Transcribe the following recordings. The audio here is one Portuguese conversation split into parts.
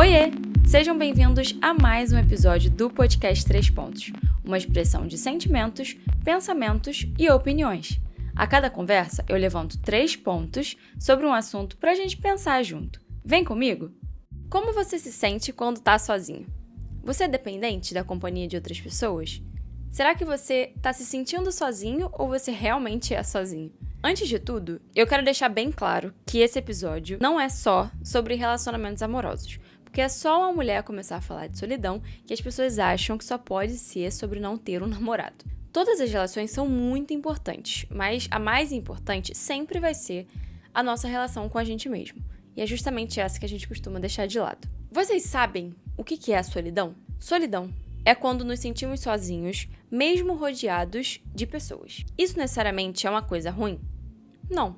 Oiê! Sejam bem-vindos a mais um episódio do podcast 3 Pontos, uma expressão de sentimentos, pensamentos e opiniões. A cada conversa, eu levanto 3 pontos sobre um assunto pra gente pensar junto. Vem comigo? Como você se sente quando tá sozinho? Você é dependente da companhia de outras pessoas? Será que você tá se sentindo sozinho ou você realmente é sozinho? Antes de tudo, eu quero deixar bem claro que esse episódio não é só sobre relacionamentos amorosos, porque é só uma mulher começar a falar de solidão que as pessoas acham que só pode ser sobre não ter um namorado. Todas as relações são muito importantes, mas a mais importante sempre vai ser a nossa relação com a gente mesmo. E é justamente essa que a gente costuma deixar de lado. Vocês sabem o que é a solidão? Solidão é quando nos sentimos sozinhos, mesmo rodeados de pessoas. Isso necessariamente é uma coisa ruim? Não.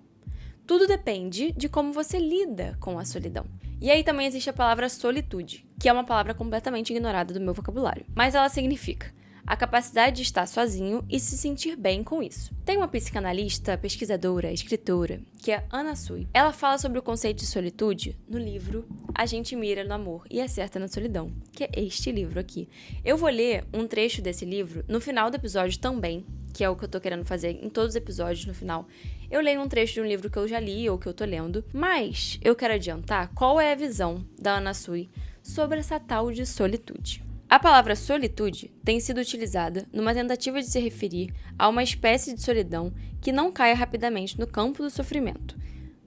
Tudo depende de como você lida com a solidão. E aí também existe a palavra solitude, que é uma palavra completamente ignorada do meu vocabulário. Mas ela significa a capacidade de estar sozinho e se sentir bem com isso. Tem uma psicanalista, pesquisadora, escritora, que é Anna Sui. Ela fala sobre o conceito de solitude no livro A Gente Mira no Amor e Acerta na Solidão, que é este livro aqui. Eu vou ler um trecho desse livro no final do episódio também, que é o que eu tô querendo fazer em todos os episódios no final. Eu leio um trecho de um livro que eu já li ou que eu tô lendo, mas eu quero adiantar qual é a visão da Anna Sui sobre essa tal de solitude. A palavra solitude tem sido utilizada numa tentativa de se referir a uma espécie de solidão que não caia rapidamente no campo do sofrimento.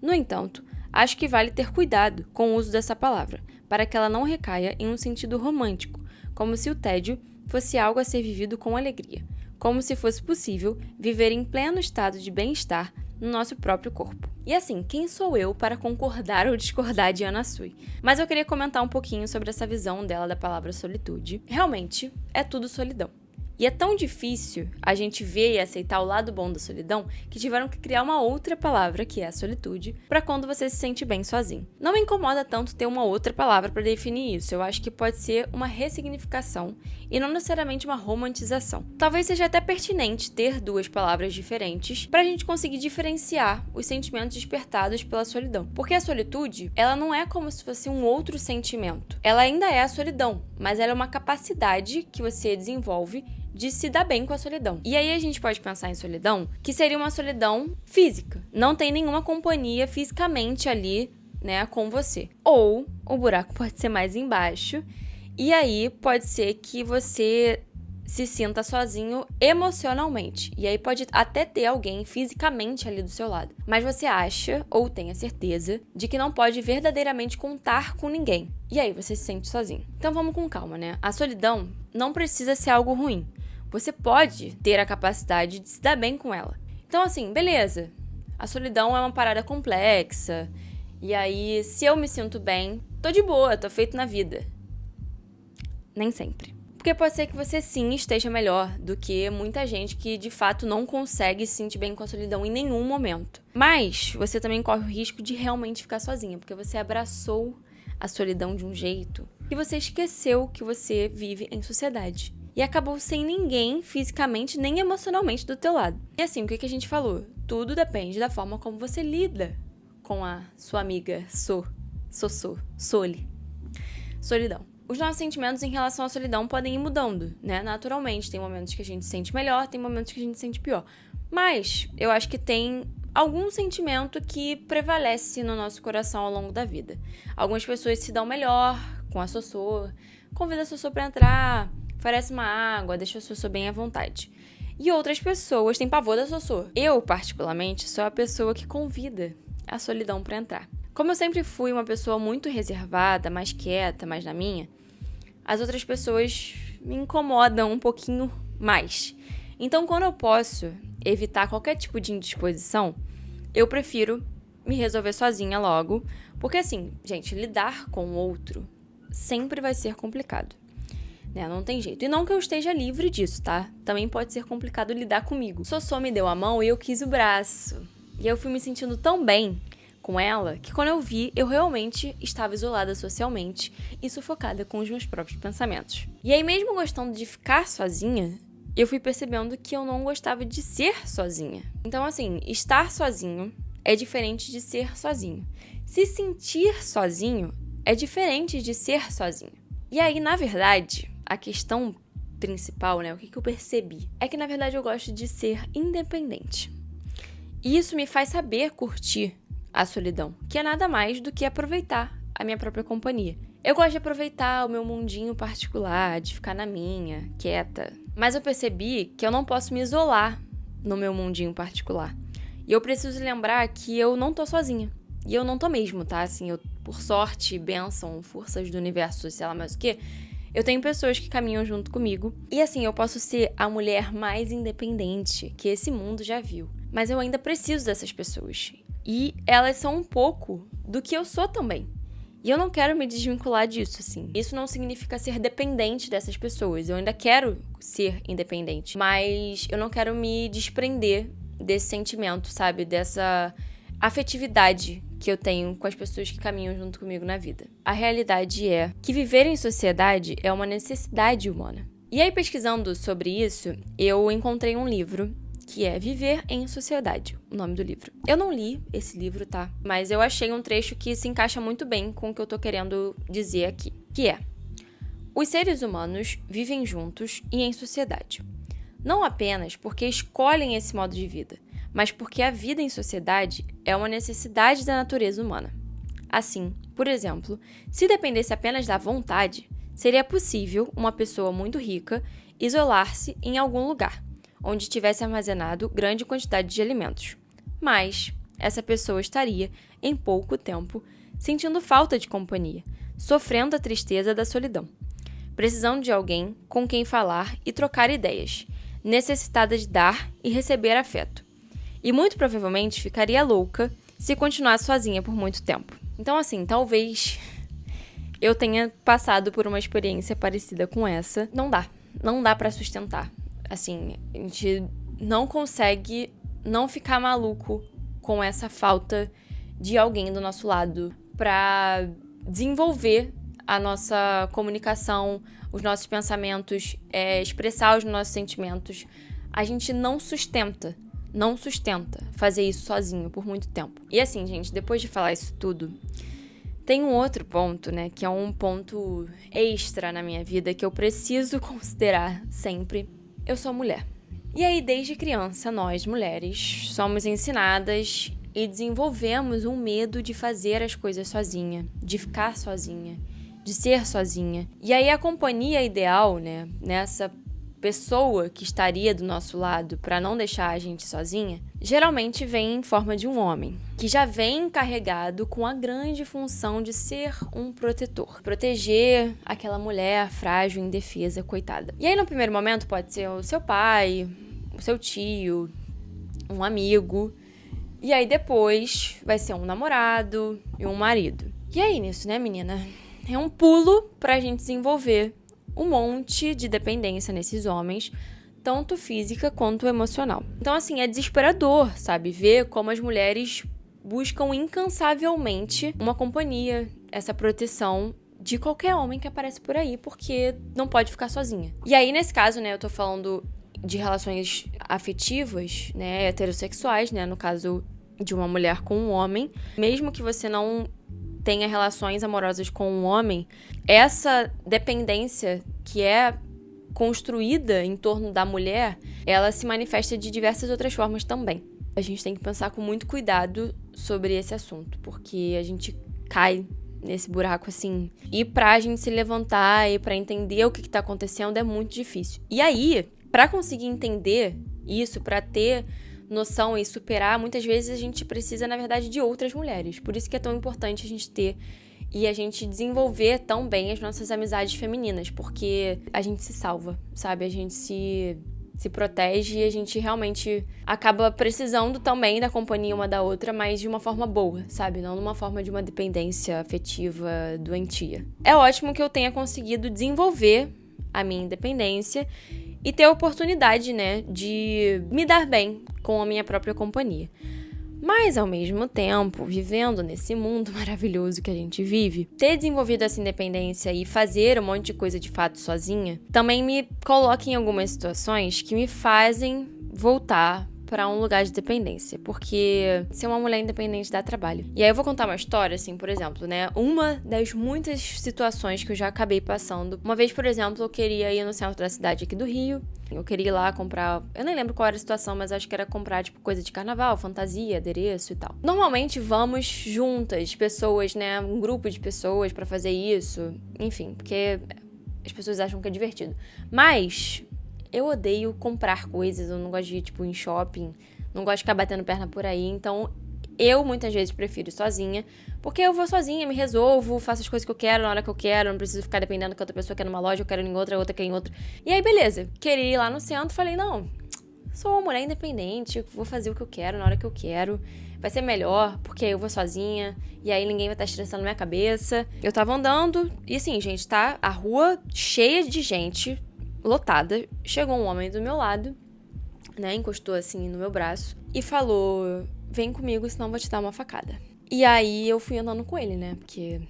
No entanto, acho que vale ter cuidado com o uso dessa palavra, para que ela não recaia em um sentido romântico, como se o tédio fosse algo a ser vivido com alegria, como se fosse possível viver em pleno estado de bem-estar no nosso próprio corpo. E assim, quem sou eu para concordar ou discordar de Anna Sui? Mas eu queria comentar um pouquinho sobre essa visão dela da palavra solitude. Realmente, é tudo solidão. E é tão difícil a gente ver e aceitar o lado bom da solidão que tiveram que criar uma outra palavra, que é a solitude, para quando você se sente bem sozinho. Não me incomoda tanto ter uma outra palavra para definir isso. Eu acho que pode ser uma ressignificação e não necessariamente uma romantização. Talvez seja até pertinente ter duas palavras diferentes para a gente conseguir diferenciar os sentimentos despertados pela solidão. Porque a solitude, ela não é como se fosse um outro sentimento. Ela ainda é a solidão, mas ela é uma capacidade que você desenvolve de se dar bem com a solidão. E aí a gente pode pensar em solidão, que seria uma solidão física. Não tem nenhuma companhia fisicamente ali, né, com você. Ou o buraco pode ser mais embaixo, e aí pode ser que você se sinta sozinho emocionalmente. E aí pode até ter alguém fisicamente ali do seu lado. Mas você acha, ou tem a certeza, de que não pode verdadeiramente contar com ninguém. E aí você se sente sozinho. Então vamos com calma, né? A solidão não precisa ser algo ruim. Você pode ter a capacidade de se dar bem com ela. Então assim, beleza. A solidão é uma parada complexa. E aí, se eu me sinto bem, tô de boa, tô feito na vida. Nem sempre. Porque pode ser que você sim esteja melhor do que muita gente que de fato não consegue se sentir bem com a solidão em nenhum momento. Mas você também corre o risco de realmente ficar sozinha, porque você abraçou a solidão de um jeito que você esqueceu que você vive em sociedade. E acabou sem ninguém fisicamente nem emocionalmente do teu lado. E assim, o que a gente falou? Tudo depende da forma como você lida com a sua amiga Soli. Solidão. Os nossos sentimentos em relação à solidão podem ir mudando, né? Naturalmente, tem momentos que a gente se sente melhor, tem momentos que a gente se sente pior. Mas eu acho que tem algum sentimento que prevalece no nosso coração ao longo da vida. Algumas pessoas se dão melhor com a Sossô, convida a Sossô pra entrar, oferece uma água, deixa a Sossô bem à vontade. E outras pessoas têm pavor da Sossô. Eu, particularmente, sou a pessoa que convida a solidão pra entrar. Como eu sempre fui uma pessoa muito reservada, mais quieta, mais na minha, as outras pessoas me incomodam um pouquinho mais. Então, quando eu posso evitar qualquer tipo de indisposição, eu prefiro me resolver sozinha logo. Porque assim, gente, lidar com o outro sempre vai ser complicado. Né? Não tem jeito. E não que eu esteja livre disso, tá? Também pode ser complicado lidar comigo. Sossô me deu a mão e eu quis o braço. E eu fui me sentindo tão bem com ela, que quando eu vi, eu realmente estava isolada socialmente e sufocada com os meus próprios pensamentos. E aí, mesmo gostando de ficar sozinha, eu fui percebendo que eu não gostava de ser sozinha. Então, assim, estar sozinho é diferente de ser sozinho. Se sentir sozinho é diferente de ser sozinha. E aí, na verdade, a questão principal, né, o que eu percebi, é que na verdade eu gosto de ser independente. E isso me faz saber curtir a solidão, que é nada mais do que aproveitar a minha própria companhia. Eu gosto de aproveitar o meu mundinho particular, de ficar na minha, quieta. Mas eu percebi que eu não posso me isolar no meu mundinho particular. E eu preciso lembrar que eu não tô sozinha. E eu não tô mesmo, tá? Assim, eu, por sorte, bênção, forças do universo, sei lá mais o quê, eu tenho pessoas que caminham junto comigo. E assim, eu posso ser a mulher mais independente que esse mundo já viu. Mas eu ainda preciso dessas pessoas. E elas são um pouco do que eu sou também. E eu não quero me desvincular disso, assim. Isso não significa ser dependente dessas pessoas. Eu ainda quero ser independente. Mas eu não quero me desprender desse sentimento, sabe? Dessa afetividade que eu tenho com as pessoas que caminham junto comigo na vida. A realidade é que viver em sociedade é uma necessidade humana. E aí, pesquisando sobre isso, eu encontrei um livro que é Viver em Sociedade, o nome do livro. Eu não li esse livro, tá? Mas eu achei um trecho que se encaixa muito bem com o que eu tô querendo dizer aqui, que é: os seres humanos vivem juntos e em sociedade. Não apenas porque escolhem esse modo de vida, mas porque a vida em sociedade é uma necessidade da natureza humana. Assim, por exemplo, se dependesse apenas da vontade, seria possível uma pessoa muito rica isolar-se em algum lugar, onde tivesse armazenado grande quantidade de alimentos. Mas essa pessoa estaria, em pouco tempo, sentindo falta de companhia, sofrendo a tristeza da solidão, precisando de alguém com quem falar e trocar ideias, necessitada de dar e receber afeto. E muito provavelmente ficaria louca se continuasse sozinha por muito tempo. Então, assim, talvez eu tenha passado por uma experiência parecida com essa. Não dá pra sustentar. Assim, a gente não consegue não ficar maluco com essa falta de alguém do nosso lado pra desenvolver a nossa comunicação, os nossos pensamentos, expressar os nossos sentimentos. A gente não sustenta fazer isso sozinho por muito tempo. E assim, gente, depois de falar isso tudo, tem um outro ponto, né, que é um ponto extra na minha vida que eu preciso considerar sempre. Eu sou mulher. E aí, desde criança, nós, mulheres, somos ensinadas e desenvolvemos um medo de fazer as coisas sozinha, de ficar sozinha, de ser sozinha. E aí, a companhia ideal, né, nessa pessoa que estaria do nosso lado para não deixar a gente sozinha, geralmente vem em forma de um homem, que já vem carregado com a grande função de ser um protetor, proteger aquela mulher frágil, indefesa, coitada. E aí, no primeiro momento, pode ser o seu pai, o seu tio, um amigo, e aí depois vai ser um namorado e um marido. E aí, nisso, né, menina? É um pulo pra gente desenvolver um monte de dependência nesses homens, tanto física quanto emocional. Então, assim, é desesperador, sabe? Ver como as mulheres buscam incansavelmente uma companhia, essa proteção de qualquer homem que aparece por aí, porque não pode ficar sozinha. E aí, nesse caso, né, eu tô falando de relações afetivas, né, heterossexuais, né, no caso de uma mulher com um homem. Mesmo que você não tenha relações amorosas com um homem, essa dependência que é construída em torno da mulher, ela se manifesta de diversas outras formas também. A gente tem que pensar com muito cuidado sobre esse assunto, porque a gente cai nesse buraco assim. E pra gente se levantar e pra entender o que tá acontecendo é muito difícil. E aí, pra conseguir entender isso, pra ter noção e superar, muitas vezes a gente precisa, na verdade, de outras mulheres. Por isso que é tão importante a gente ter e a gente desenvolver tão bem as nossas amizades femininas, porque a gente se salva, sabe? A gente se protege e a gente realmente acaba precisando também da companhia uma da outra, mas de uma forma boa, sabe? Não numa forma de uma dependência afetiva doentia. É ótimo que eu tenha conseguido desenvolver a minha independência e ter a oportunidade, né, de me dar bem com a minha própria companhia. Mas, ao mesmo tempo, vivendo nesse mundo maravilhoso que a gente vive, ter desenvolvido essa independência e fazer um monte de coisa de fato sozinha, também me coloca em algumas situações que me fazem voltar pra um lugar de dependência, porque ser uma mulher independente dá trabalho. E aí eu vou contar uma história, assim, por exemplo, né? Uma das muitas situações que eu já acabei passando. Uma vez, por exemplo, eu queria ir no centro da cidade aqui do Rio. Eu queria ir lá comprar... Eu nem lembro qual era a situação, mas acho que era comprar, tipo, coisa de carnaval, fantasia, adereço e tal. Normalmente vamos juntas, pessoas, né? Um grupo de pessoas pra fazer isso. Enfim, porque as pessoas acham que é divertido. Mas eu odeio comprar coisas, eu não gosto de ir, tipo, em shopping, não gosto de ficar batendo perna por aí, então eu muitas vezes prefiro ir sozinha, porque eu vou sozinha, me resolvo, faço as coisas que eu quero na hora que eu quero, não preciso ficar dependendo que outra pessoa quer numa loja, eu quero em outra, outra quer em outra. E aí, beleza, queria ir lá no centro, falei, não, sou uma mulher independente, vou fazer o que eu quero na hora que eu quero, vai ser melhor, porque eu vou sozinha, e aí ninguém vai estar estressando minha cabeça. Eu tava andando, e assim, gente, tá a rua cheia de gente, lotada, chegou um homem do meu lado, né, encostou assim no meu braço e falou, vem comigo, senão eu vou te dar uma facada. E aí eu fui andando com ele, né, porque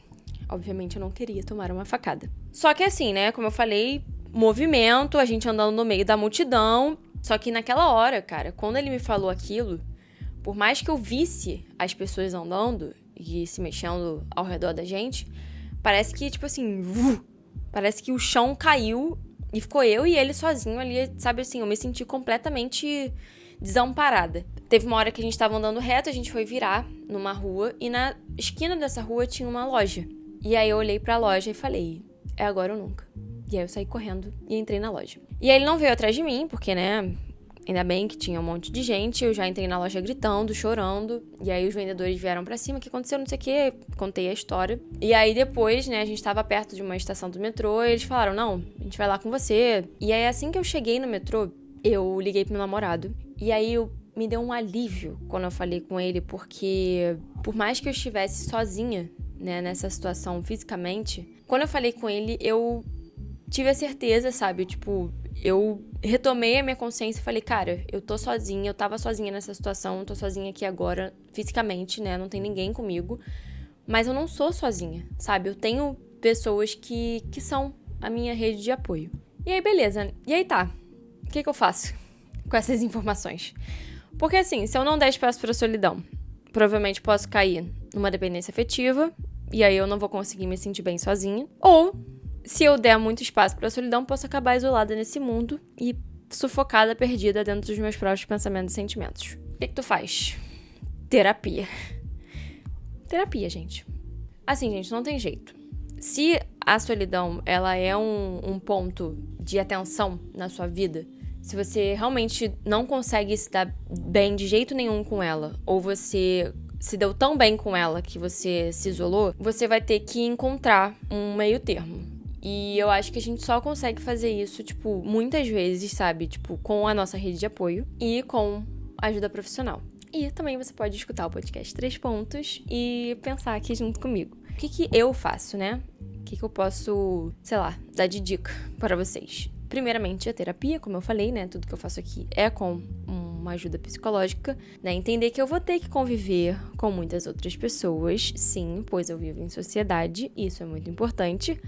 obviamente eu não queria tomar uma facada. Só que assim, né, como eu falei, movimento, a gente andando no meio da multidão, só que naquela hora, cara, quando ele me falou aquilo, por mais que eu visse as pessoas andando e se mexendo ao redor da gente, parece que, tipo assim, parece que o chão caiu e ficou eu e ele sozinho ali, sabe assim, eu me senti completamente desamparada. Teve uma hora que a gente tava andando reto, a gente foi virar numa rua e na esquina dessa rua tinha uma loja. E aí eu olhei pra loja e falei, é agora ou nunca. E aí eu saí correndo e entrei na loja. E aí ele não veio atrás de mim, porque, né, ainda bem que tinha um monte de gente, eu já entrei na loja gritando, chorando, e aí os vendedores vieram pra cima, o que aconteceu, não sei o que, contei a história. E aí depois, né, a gente tava perto de uma estação do metrô, e eles falaram, não, a gente vai lá com você. E aí assim que eu cheguei no metrô, eu liguei pro meu namorado, e aí me deu um alívio quando eu falei com ele, porque por mais que eu estivesse sozinha, né, nessa situação fisicamente, quando eu falei com ele, eu tive a certeza, sabe, tipo, eu retomei a minha consciência e falei, cara, eu tô sozinha, eu tava sozinha nessa situação, tô sozinha aqui agora, fisicamente, né, não tem ninguém comigo, mas eu não sou sozinha, sabe, eu tenho pessoas que são a minha rede de apoio. E aí, beleza, e aí tá, o que eu faço com essas informações? Porque assim, se eu não der espaço pra solidão, provavelmente posso cair numa dependência afetiva, e aí eu não vou conseguir me sentir bem sozinha, ou se eu der muito espaço pra solidão, posso acabar isolada nesse mundo e sufocada, perdida dentro dos meus próprios pensamentos e sentimentos. O que tu faz? Terapia. Terapia, gente. Assim, gente, não tem jeito. Se a solidão, ela é um ponto de atenção na sua vida, se você realmente não consegue se dar bem de jeito nenhum com ela, ou você se deu tão bem com ela que você se isolou, você vai ter que encontrar um meio termo. E eu acho que a gente só consegue fazer isso, tipo, muitas vezes, sabe? Tipo, com a nossa rede de apoio e com ajuda profissional. E também você pode escutar o podcast 3 Pontos e pensar aqui junto comigo. O que eu faço, né? O que eu posso, sei lá, dar de dica para vocês? Primeiramente, a terapia, como eu falei, né? Tudo que eu faço aqui é com uma ajuda psicológica, né? Entender que eu vou ter que conviver com muitas outras pessoas, sim, pois eu vivo em sociedade, isso é muito importante.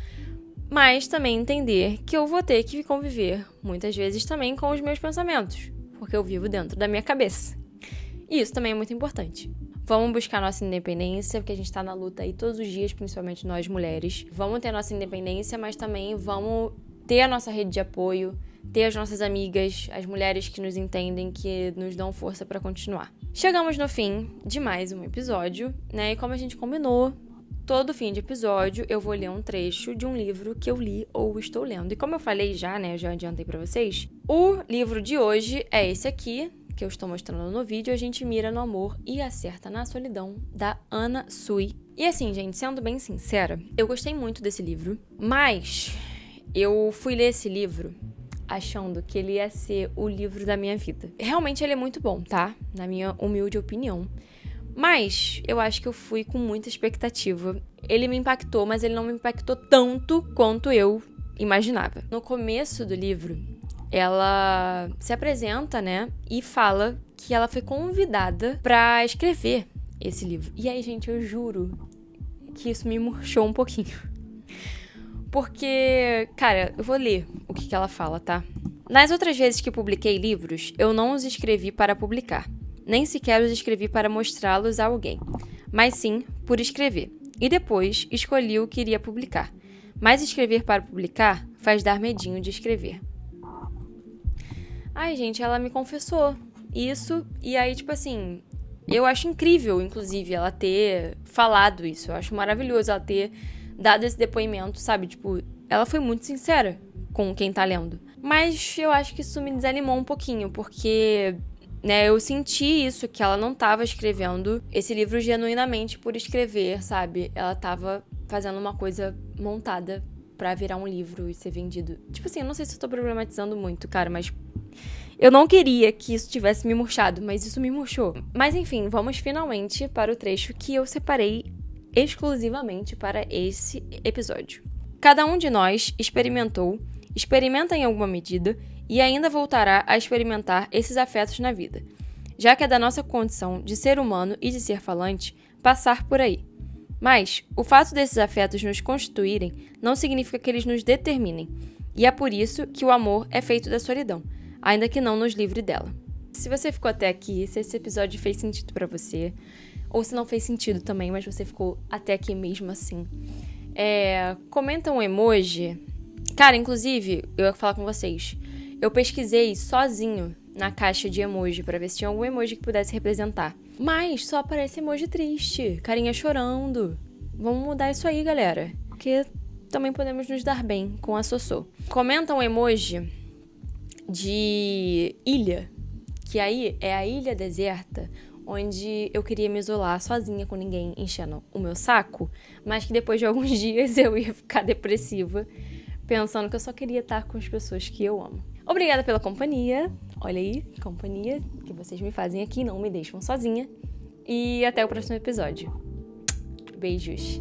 Mas também entender que eu vou ter que conviver, muitas vezes, também com os meus pensamentos, porque eu vivo dentro da minha cabeça. E isso também é muito importante. Vamos buscar nossa independência, porque a gente tá na luta aí todos os dias, principalmente nós mulheres. Vamos ter nossa independência, mas também vamos ter a nossa rede de apoio, ter as nossas amigas, as mulheres que nos entendem, que nos dão força pra continuar. Chegamos no fim de mais um episódio, né? E como a gente combinou, todo fim de episódio eu vou ler um trecho de um livro que eu li ou estou lendo. E como eu falei já, né, eu já adiantei pra vocês, o livro de hoje é esse aqui, que eu estou mostrando no vídeo, A Gente Mira no Amor e Acerta na Solidão, da Anna Sui. E assim, gente, sendo bem sincera, eu gostei muito desse livro, mas eu fui ler esse livro achando que ele ia ser o livro da minha vida. Realmente ele é muito bom, tá? Na minha humilde opinião. Mas eu acho que eu fui com muita expectativa. Ele me impactou, mas ele não me impactou tanto quanto eu imaginava. No começo do livro, ela se apresenta, né, e fala que ela foi convidada pra escrever esse livro. E aí, gente, eu juro que isso me murchou um pouquinho. Porque, cara, eu vou ler o que ela fala, tá? Nas outras vezes que publiquei livros, eu não os escrevi para publicar, nem sequer os escrevi para mostrá-los a alguém, mas sim por escrever. E depois escolhi o que iria publicar. Mas escrever para publicar faz dar medinho de escrever. Ai, gente, ela me confessou isso, e aí, tipo assim, eu acho incrível, inclusive, ela ter falado isso. Eu acho maravilhoso ela ter dado esse depoimento, sabe? Tipo, ela foi muito sincera com quem tá lendo. Mas eu acho que isso me desanimou um pouquinho, porque, né, eu senti isso, que ela não tava escrevendo esse livro genuinamente por escrever, sabe? Ela tava fazendo uma coisa montada pra virar um livro e ser vendido. Tipo assim, eu não sei se eu tô problematizando muito, cara, mas eu não queria que isso tivesse me murchado, mas isso me murchou. Mas enfim, vamos finalmente para o trecho que eu separei exclusivamente para esse episódio. Cada um de nós experimenta em alguma medida e ainda voltará a experimentar esses afetos na vida, já que é da nossa condição de ser humano e de ser falante passar por aí. Mas o fato desses afetos nos constituírem não significa que eles nos determinem, e é por isso que o amor é feito da solidão, ainda que não nos livre dela. Se você ficou até aqui, se esse episódio fez sentido pra você, ou se não fez sentido também, mas você ficou até aqui mesmo assim, comenta um emoji. Cara, inclusive, eu ia falar com vocês, eu pesquisei sozinho na caixa de emoji pra ver se tinha algum emoji que pudesse representar. Mas só aparece emoji triste, carinha chorando. Vamos mudar isso aí, galera. Porque também podemos nos dar bem com a Sossô. Comenta um emoji de ilha, que aí é a ilha deserta, onde eu queria me isolar sozinha com ninguém enchendo o meu saco, mas que depois de alguns dias eu ia ficar depressiva, pensando que eu só queria estar com as pessoas que eu amo. Obrigada pela companhia, olha aí, companhia que vocês me fazem aqui, não me deixam sozinha, e até o próximo episódio. Beijos!